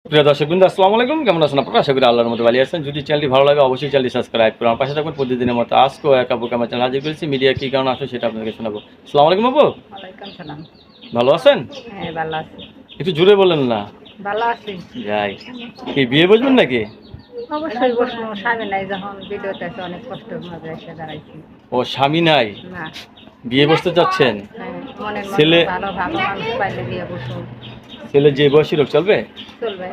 প্রিয় দর্শকবৃন্দ, আসসালামু আলাইকুম। কেমন আছেন আপনারা? আশা করি আল্লাহর মতো ভালো আছেন। যদি চ্যানেলটি ভালো লাগে অবশ্যই চ্যানেলটি সাবস্ক্রাইব করুন। আমার পাশে থাকবেন প্রতিদিনের মতো। আজকেও এক আপুকে আমার চ্যানেল হাজির করেছি। মিডিয়া কী কারণে আসে সেটা আপনাকে শোনাবো। আসসালামু আলাইকুম আপু, ওয়ালাইকুম সালাম। ভালো আছেন? হ্যাঁ, ভালো আছি। একটু জোরে বলেন না। ভালো আছি। যাই, কি বিয়ে বসবেন নাকি? অবশ্যই বসবো, স্বামী নাই যখন ভিডিওতে আছে অনেক কষ্টের মাঝে এসে দাঁড়াইছি। ও স্বামী নাই, না, বিয়ে বসতে চাচ্ছেন? হ্যাঁ, মনের মতো ছেলে ভালো ভালো মানুষ পাইলে বিয়ে বসবো। ছেলে যে বয়সী লোক চলবে? চলবে।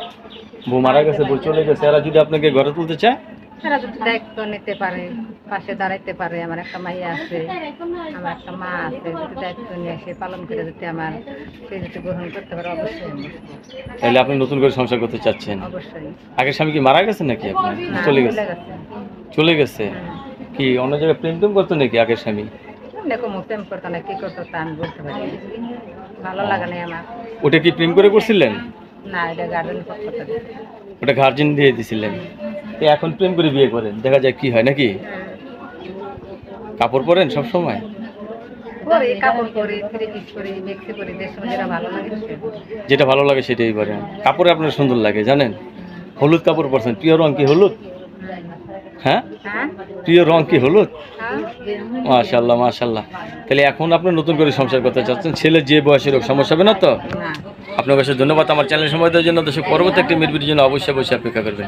বউ মারা গেছে, বউ চলে গেছে, এরা যদি আপনাকে ঘরে তুলতে চায়? তারা যদি দায়িত্ব নিতে পারে, পাশে দাঁড়াইতে পারে, আমার একটা মাইয়া আছে, আমার একটা মা আছে, যদি দায়িত্ব নিয়ে সে পালন করে যদি আমার সে যদি গ্রহণ করতে পারে অবশ্যই আমি বসবো। তাহলে আপনি নতুন করে সংসার করতে চাচ্ছেন? অবশ্যই। আগের স্বামী কি মারা গেছে নাকি আপনার? না, চলে গেছে। গেছে। চলে গেছে? হুম। কি অন্য জায়গায় প্রেম টেম করতো নাকি আগের স্বামী? দেখো প্রেম করতো না, কি করতো তা আমি বলতে পারি না। ভালো লাগে নাই আমার। ওটা কি প্রেম করে করছিলেন? না, এটা গার্ডেন করতে পারি। ওটা গার্জিয়ান দিয়ে দিছিলেন? তো এখন প্রেম করে বিয়ে করেন, দেখা যায় কি হয় নাকি? কাপড় পরেন সব সময়? পরি, কাপড় পরি, থ্রি পিস পরি, মেক্সি পরি, যে সময় যেটা ভালো লাগে সেটা পরি। যেটা ভালো লাগে সেটাই পরেন। কাপড়ে আপনার সুন্দর লাগে জানেন? হলুদ কাপড় পরছেন, প্রিয় রং কি হলুদ? হ্যাঁ, হ্যাঁ? প্রিয় রং কি হলুদ? হ্যাঁ? মাশাল্লাহ মাশাল্লাহ। তাহলে এখন আপনি নতুন করে সংসার করতে চাচ্ছেন, ছেলে যে বয়সের হোক সমস্যা হবে না তো? না। আপনার কাছে ধন্যবাদ আমার চ্যানেল সময় দেওয়ার জন্য। দর্শক, পরবর্তী একটি মিট ভিডিওর জন্য অবশ্যই অপেক্ষা করবেন।